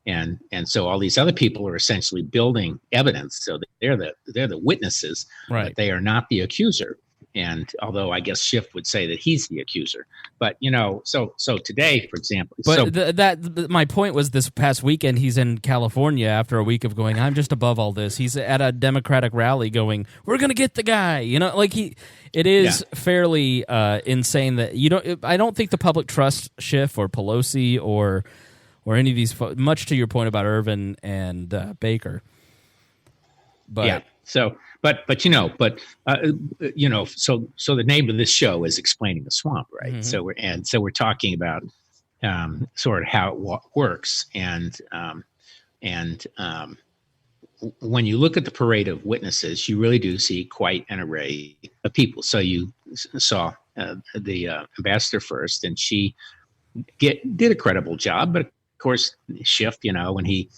And so all these other people are essentially building evidence, so that they're the witnesses, right. But they are not the accuser. And although I guess Schiff would say that he's the accuser, but so today, for example. But my point was, this past weekend he's in California after a week of going, I'm just above all this. He's at a Democratic rally going, we're going to get the guy. It is fairly insane that I don't think the public trusts Schiff or Pelosi or any of these, much to your point about Ervin and Baker. But yeah. So the name of this show is Explaining the Swamp, right? Mm-hmm. So we're talking about sort of how it works, and when you look at the parade of witnesses, you really do see quite an array of people. So you saw the ambassador first, and she did a credible job, but of course, Schiff, when he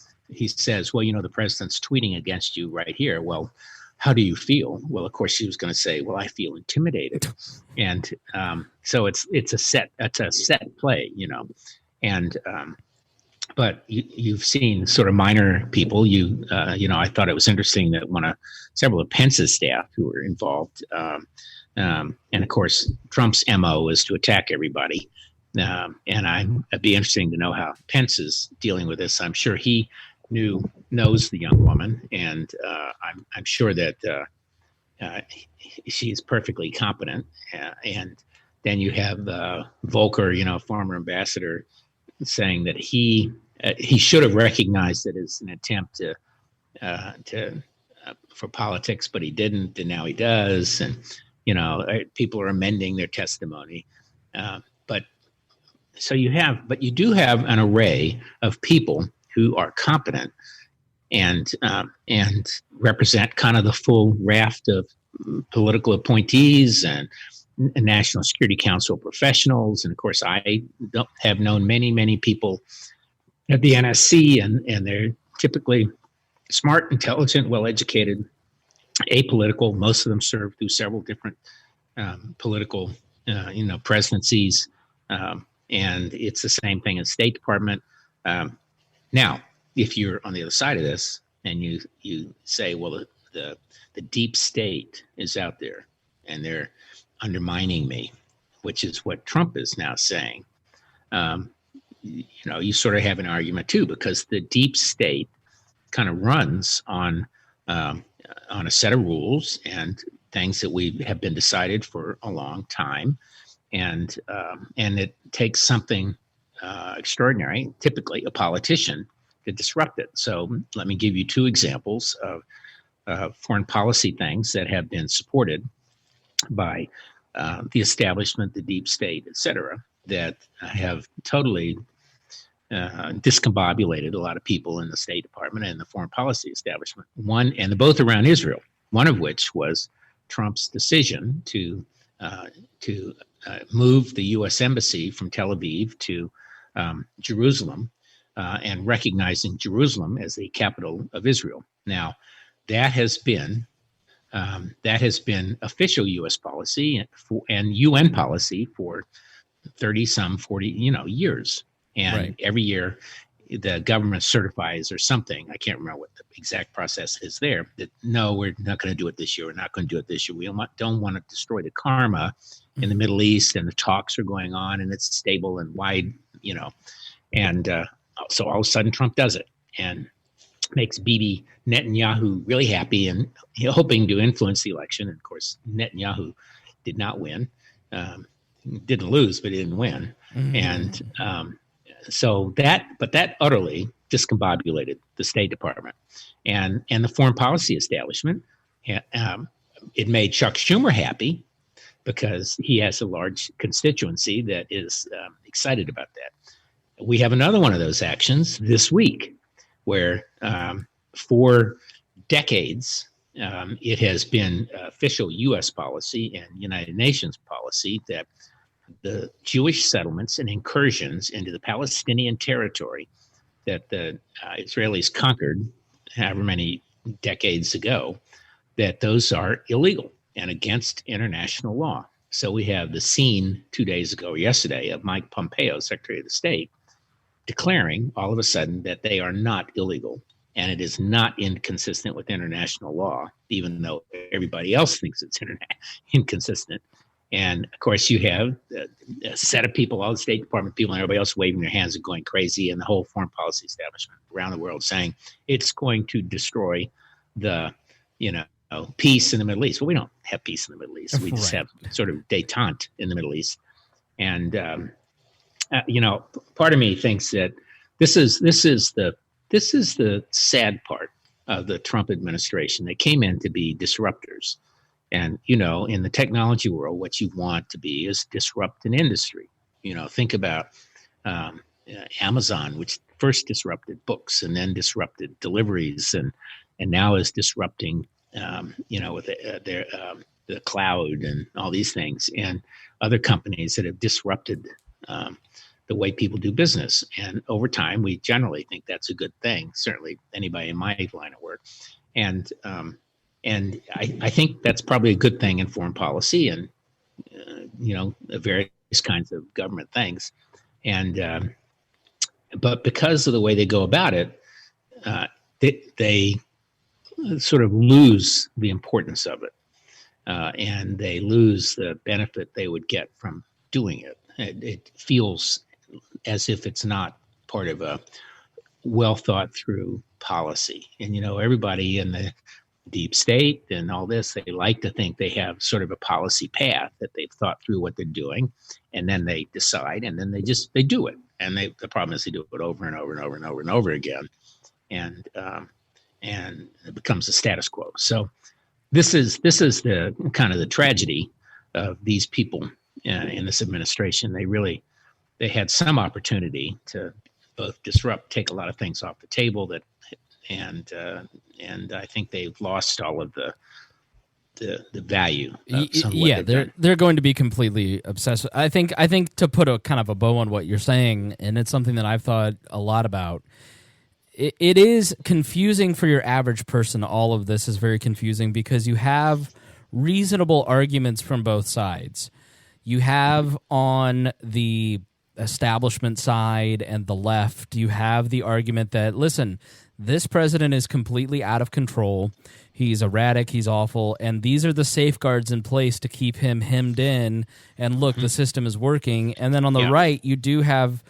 says, well, the president's tweeting against you right here. Well, how do you feel? Well, of course, she was going to say, well, I feel intimidated. And so it's a set play, and but you've seen sort of minor people. I thought it was interesting that several of Pence's staff who were involved, and of course, Trump's MO is to attack everybody. And it'd be interesting to know how Pence is dealing with this. I'm sure he knows the young woman, and I'm sure that she's perfectly competent. And then you have Volker, former ambassador, saying that he should have recognized it as an attempt for politics, but he didn't, and now he does. And people are amending their testimony, but you do have an array of people who are competent and represent kind of the full raft of political appointees and National Security Council professionals. And of course, I have known many people at the NSC, and they're typically smart, intelligent, well-educated, apolitical. Most of them served through several different political, presidencies. And it's the same thing in State Department. Now, if you're on the other side of this and you say, well, the deep state is out there and they're undermining me, which is what Trump is now saying, you sort of have an argument too, because the deep state kind of runs on a set of rules and things that we have been decided for a long time, and it takes something extraordinary, typically a politician, to disrupt it. So let me give you two examples of foreign policy things that have been supported by the establishment, the deep state, et cetera, that have totally discombobulated a lot of people in the State Department and the foreign policy establishment. One, and both around Israel, one of which was Trump's decision to move the U.S. Embassy from Tel Aviv to Jerusalem and recognizing Jerusalem as the capital of Israel. Now, that has been official U.S. policy and UN policy for 40 years. And every year, the government certifies or something. I can't remember what the exact process is there. That no, we're not going to do it this year. We're not going to do it this year. We don't want to destroy the karma in the Middle East, and the talks are going on, and it's stable and wide, And so all of a sudden, Trump does it and makes Bibi Netanyahu really happy and hoping to influence the election. And of course, Netanyahu did not win. Didn't lose, but he didn't win. Mm-hmm. And but that utterly discombobulated the State Department and the foreign policy establishment. It made Chuck Schumer happy because he has a large constituency that is excited about that. We have another one of those actions this week where for decades it has been official U.S. policy and United Nations policy that the Jewish settlements and incursions into the Palestinian territory that the Israelis conquered however many decades ago, that those are illegal and against international law. So we have the scene 2 days ago or yesterday of Mike Pompeo, Secretary of the State, declaring all of a sudden that they are not illegal and it is not inconsistent with international law, even though everybody else thinks it's inconsistent. And of course, you have a set of people, all the State Department people, and everybody else waving their hands and going crazy, and the whole foreign policy establishment around the world saying it's going to destroy the, peace in the Middle East. Well, we don't have peace in the Middle East. We just have sort of détente in the Middle East. And part of me thinks that this is the sad part of the Trump administration. They came in to be disruptors. And, in the technology world, what you want to be is disrupt an industry. Think about Amazon, which first disrupted books and then disrupted deliveries and now is disrupting, with the cloud and all these things, and other companies that have disrupted the way people do business. And over time, we generally think that's a good thing. Certainly anybody in my line of work. And I think that's probably a good thing in foreign policy and, various kinds of government things. And but because of the way they go about it, they sort of lose the importance of it. And they lose the benefit they would get from doing it. It feels as if it's not part of a well thought through policy. And, everybody in the deep state and all this, they like to think they have sort of a policy path that they've thought through what they're doing, and then they decide, and then they do it. And the problem is they do it over and over and over and over and over again, and it becomes a status quo. So this is the kind of the tragedy of these people in this administration. They had some opportunity to both disrupt, take a lot of things off the table and I think they've lost all of the value of some of what they're going to be completely obsessed. I think to put a kind of a bow on what you're saying, and it's something that I've thought a lot about. It is confusing for your average person. All of this is very confusing because you have reasonable arguments from both sides. You have on the establishment side and the left, you have the argument that, listen, this president is completely out of control. He's erratic. He's awful. And these are the safeguards in place to keep him hemmed in. And look, the system is working. And then on the right, you do have,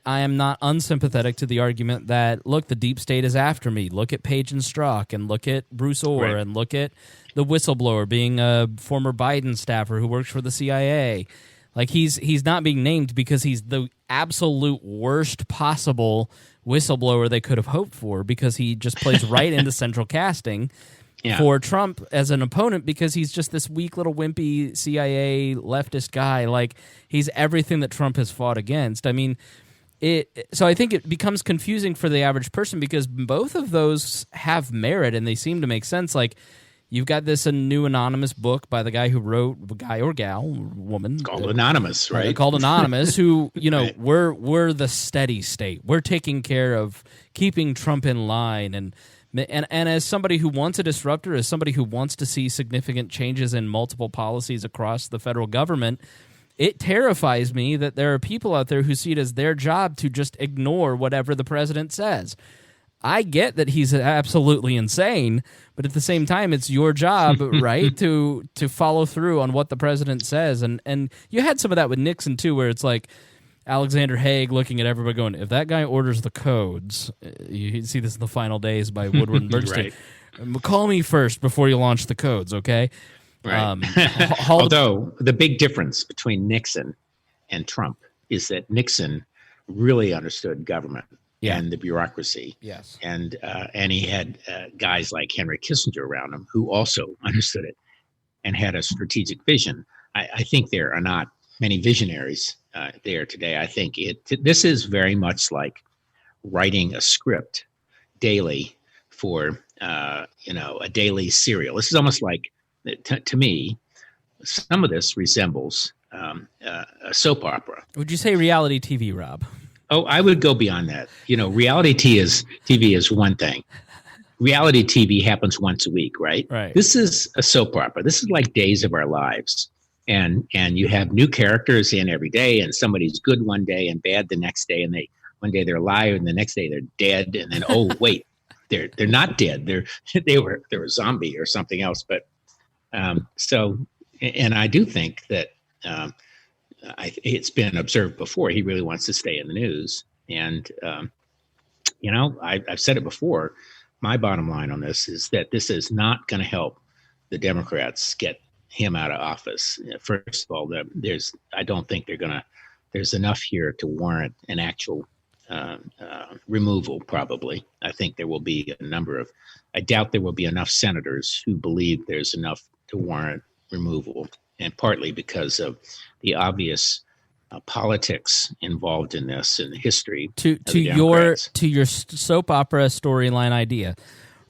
I am not unsympathetic to the argument that, look, the deep state is after me. Look at Page and Strzok, and look at Bruce Orr, and look at the whistleblower being a former Biden staffer who works for the CIA. Like, he's not being named because he's the absolute worst possible whistleblower they could have hoped for, because he just plays right into central casting for Trump as an opponent, because he's just this weak little wimpy CIA leftist guy. Like, he's everything that Trump has fought against. I mean, so I think it becomes confusing for the average person because both of those have merit and they seem to make sense. Like, You've got this a new anonymous book by the guy who wrote, guy or gal, woman. Called Anonymous, right? Called Anonymous, who, Right. we're the steady state. We're taking care of keeping Trump in line. And as somebody who wants a disruptor, as somebody who wants to see significant changes in multiple policies across the federal government, it terrifies me that there are people out there who see it as their job to just ignore whatever the president says. I get that he's absolutely insane, but at the same time, it's your job, right, to follow through on what the president says. And you had some of that with Nixon, too, where it's like Alexander Haig looking at everybody going, if that guy orders the codes, you see this in The Final Days by Woodward and Bernstein, Right. Call me first before you launch the codes, okay? Right. Although the big difference between Nixon and Trump is that Nixon really understood government and the bureaucracy. Yes. And he had guys like Henry Kissinger around him who also understood it and had a strategic vision. I think there are not many visionaries there today. I think this is very much like writing a script daily for a daily serial. This is almost like, to me, some of this resembles a soap opera. Would you say reality TV, Rob? Oh, I would go beyond that. Reality TV is one thing. Reality TV happens once a week, right? Right. This is a soap opera. This is like Days of Our Lives. And you have new characters in every day, and somebody's good one day and bad the next day, and one day they're alive and the next day they're dead, and then wait, they're not dead. They were a zombie or something else. But and I do think that it's been observed before. He really wants to stay in the news. And, I've said it before. My bottom line on this is that this is not going to help the Democrats get him out of office. First of all, I don't think there's enough here to warrant an actual removal, probably. I think there will be I doubt there will be enough senators who believe there's enough to warrant removal, and partly because of the obvious politics involved in this and the history. To your soap opera storyline idea,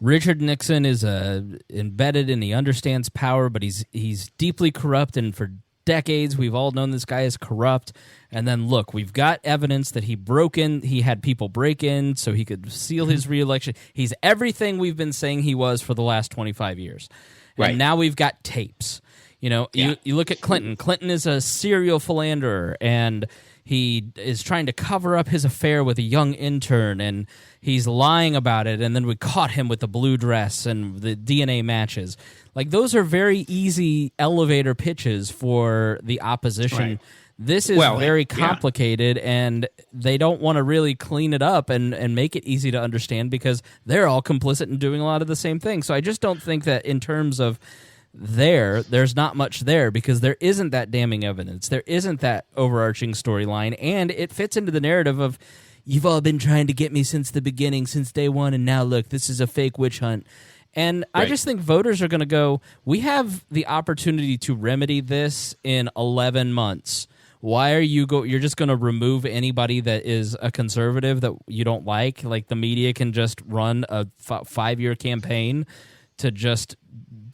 Richard Nixon is embedded and he understands power, but he's deeply corrupt, and for decades we've all known this guy is corrupt. And then look, we've got evidence that he had people break in so he could seal his reelection. He's everything we've been saying he was for the last 25 years. Right. And now we've got tapes. You look at Clinton. Clinton is a serial philanderer, and he is trying to cover up his affair with a young intern, and he's lying about it, and then we caught him with the blue dress and the DNA matches. Like, those are very easy elevator pitches for the opposition. Right. This is very complicated, and they don't want to really clean it up and make it easy to understand because they're all complicit in doing a lot of the same things. So I just don't think that in terms of there's not much there because there isn't that damning evidence. There isn't that overarching storyline, and it fits into the narrative of, you've all been trying to get me since the beginning, since day one, and now look, this is a fake witch hunt. And I just think voters are going to go, we have the opportunity to remedy this in 11 months. Why are you're just going to remove anybody that is a conservative that you don't like? Like, the media can just run a 5-year campaign to just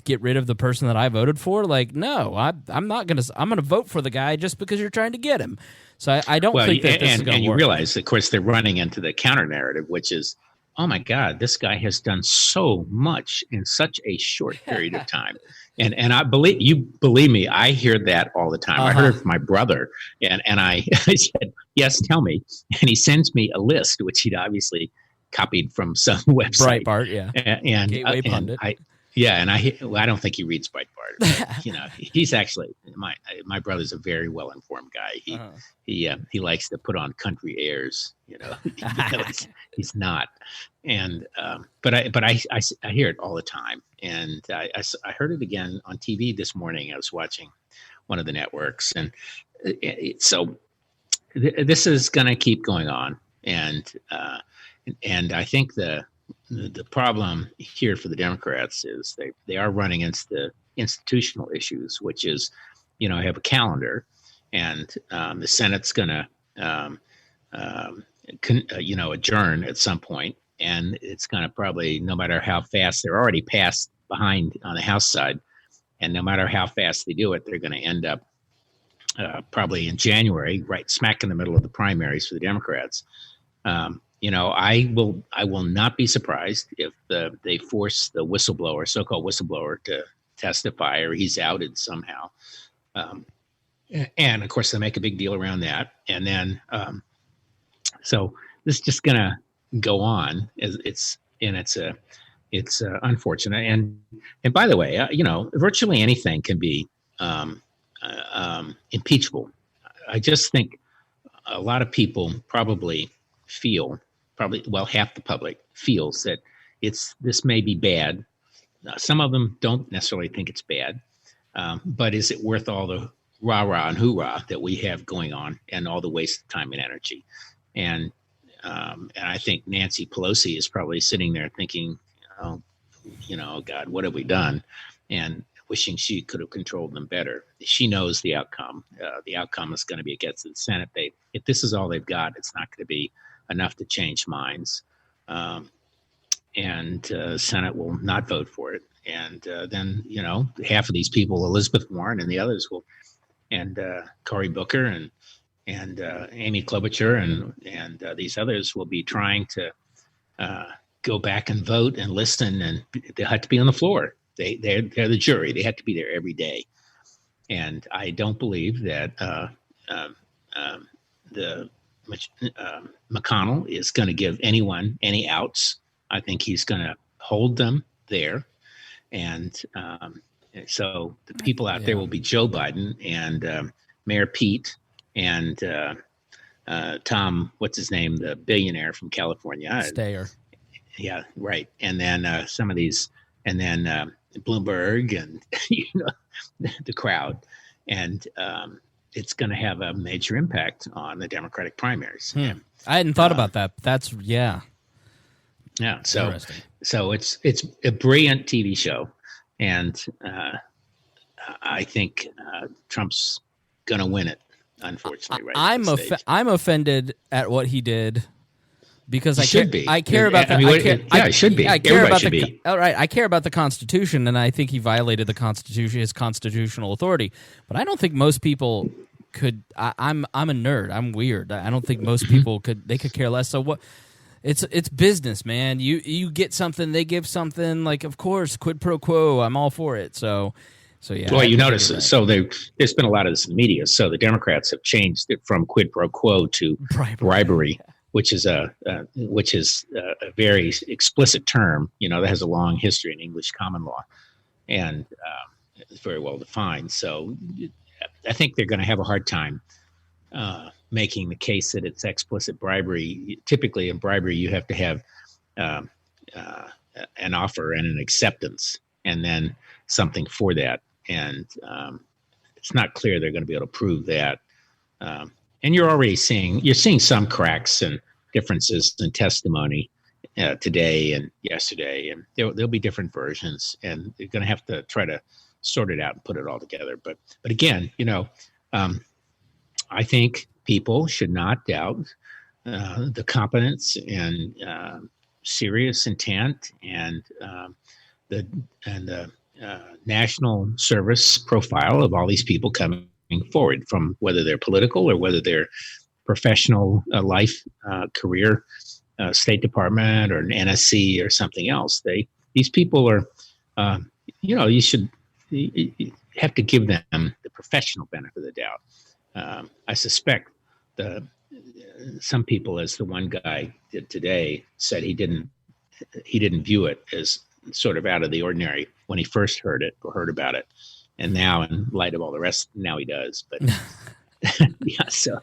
get rid of the person that I voted for? Like, no, I'm not going to. I'm going to vote for the guy just because you're trying to get him. So I don't think that this is going to work. And you realize, of course, they're running into the counter narrative, which is, oh my God, this guy has done so much in such a short period of time. And I believe me, I hear that all the time. I heard it from my brother, and I said, yes, tell me. And he sends me a list, which he'd obviously copied from some website. Breitbart, yeah. And Gateway Pundit. I don't think he reads Breitbart. He's actually my brother's a very well informed guy. He likes to put on country airs. He's not. And but I hear it all the time, and I heard it again on TV this morning. I was watching one of the networks, and so this is going to keep going on, and I think the problem here for the Democrats is they are running into the institutional issues, which is, have a calendar, and the Senate's going to, adjourn at some point, and it's going to probably, no matter how fast, they're already past behind on the House side. And no matter how fast they do it, they're going to end up probably in January, right smack in the middle of the primaries for the Democrats. I will not be surprised if they force the whistleblower, so-called whistleblower, to testify, or he's outed somehow. And of course, they make a big deal around that. And then, so this is just going to go on. It's unfortunate. And by the way, virtually anything can be impeachable. I just think a lot of people probably half the public feels that this may be bad. Some of them don't necessarily think it's bad, but is it worth all the rah-rah and hoorah that we have going on and all the waste of time and energy? And I think Nancy Pelosi is probably sitting there thinking, oh, God, what have we done? And wishing she could have controlled them better. She knows the outcome. The outcome is going to be against the Senate. If this is all they've got, it's not going to be enough to change minds. And Senate will not vote for it. And then, half of these people, Elizabeth Warren and the others and Cory Booker and Amy Klobuchar and these others will be trying to go back and vote and listen, and they have to be on the floor. They're the jury. They have to be there every day. And I don't believe that McConnell is going to give anyone any outs. I think he's going to hold them there. And so the people out there will be Joe Biden and Mayor Pete and Tom, what's his name, the billionaire from California. Steyer. Yeah, right. And then some of these, and then Bloomberg and the crowd. And it's going to have a major impact on the Democratic primaries. I hadn't thought about that. That's yeah. So it's a brilliant TV show, and I think Trump's going to win it. Unfortunately, right? I'm offended at what he did because I care about it should be. Everybody should be. All right, I care about the Constitution, and I think he violated the Constitution, his constitutional authority. But I don't think most people could. I'm a nerd. I'm weird. I don't think most people could. They could care less. So what? It's business, man. You get something, they give something. Like, of course, quid pro quo. I'm all for it. So yeah. Well, you notice. So there's been a lot of this in the media. So the Democrats have changed it from quid pro quo to bribery, which is a very explicit term. That has a long history in English common law, and it's very well defined. So I think they're going to have a hard time making the case that it's explicit bribery. Typically, in bribery, you have to have an offer and an acceptance, and then something for that. And it's not clear they're going to be able to prove that. And you're already seeing some cracks and differences in testimony today and yesterday, and there'll be different versions, and they're going to have to try to sort it out and put it all together. But again, I think people should not doubt the competence and serious intent and the national service profile of all these people coming forward, from whether they're political or whether they're professional life, career, State Department or an NSC or something else. These people are, you have to give them the professional benefit of the doubt. I suspect some people, as the one guy did today, said he didn't view it as sort of out of the ordinary when he first heard about it, and now, in light of all the rest, now he does. But yeah. So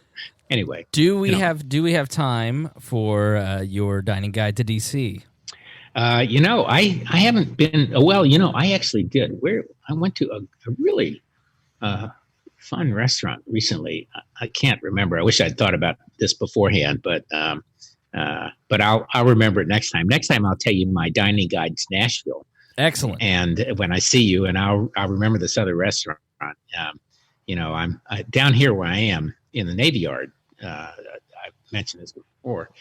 anyway, do we have time for your dining guide to DC? I haven't been. Well, I actually did. I went to a really fun restaurant recently. I can't remember. I wish I'd thought about this beforehand, but I'll remember it next time. Next time I'll tell you my dining guide to Nashville. Excellent. And when I see you, and I'll remember this other restaurant. I'm down here where I am in the Navy Yard. I've mentioned this before.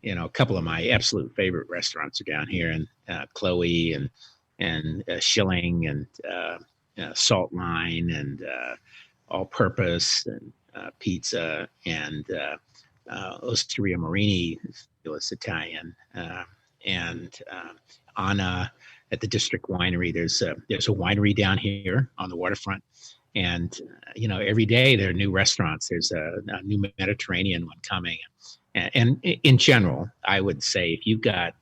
A couple of my absolute favorite restaurants are down here, and Chloe and shilling and salt line and all-purpose and pizza and Osteria Marini, it's Italian, and Anna at the District Winery. There's a winery down here on the waterfront, and every day there are new restaurants. There's a new Mediterranean one coming, and in general, I would say if you've got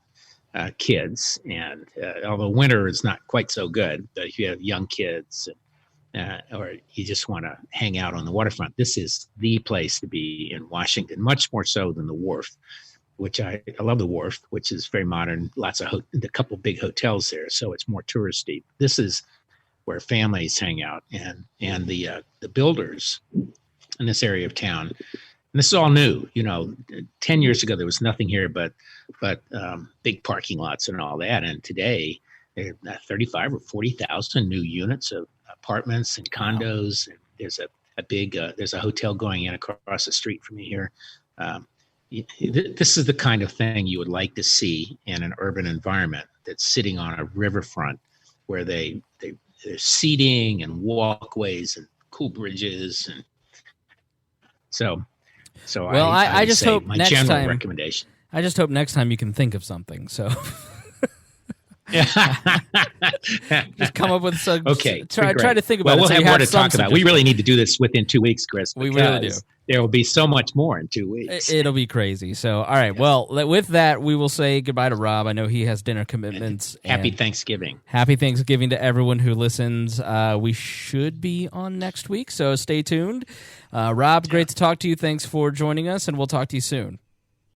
kids, and although winter is not quite so good, but if you have young kids, or you just want to hang out on the waterfront, this is the place to be in Washington, much more so than the Wharf, which I love the Wharf, which is very modern, lots of a couple big hotels there, so it's more touristy. This is where families hang out, and the builders in this area of town. And this is all new. 10 years ago, there was nothing here but big parking lots and all that. And today, there are 35 or 40,000 new units of apartments and condos. And there's a big there's a hotel going in across the street from me here. This is the kind of thing you would like to see in an urban environment that's sitting on a riverfront, where there's seating and walkways and cool bridges, and so. Well, I just hope my next general time. recommendation. I just hope next time you can think of something. So just come up with some. Okay. Try to think about it. We'll so have you more to some talk about. We really need to do this within 2 weeks, Chris. We really do. There will be so much more in 2 weeks. It'll be crazy. So, all right. Yes. Well, with that, we will say goodbye to Rob. I know he has dinner commitments. Happy Thanksgiving. Happy Thanksgiving to everyone who listens. We should be on next week, so stay tuned. Rob, great to talk to you. Thanks for joining us, and we'll talk to you soon.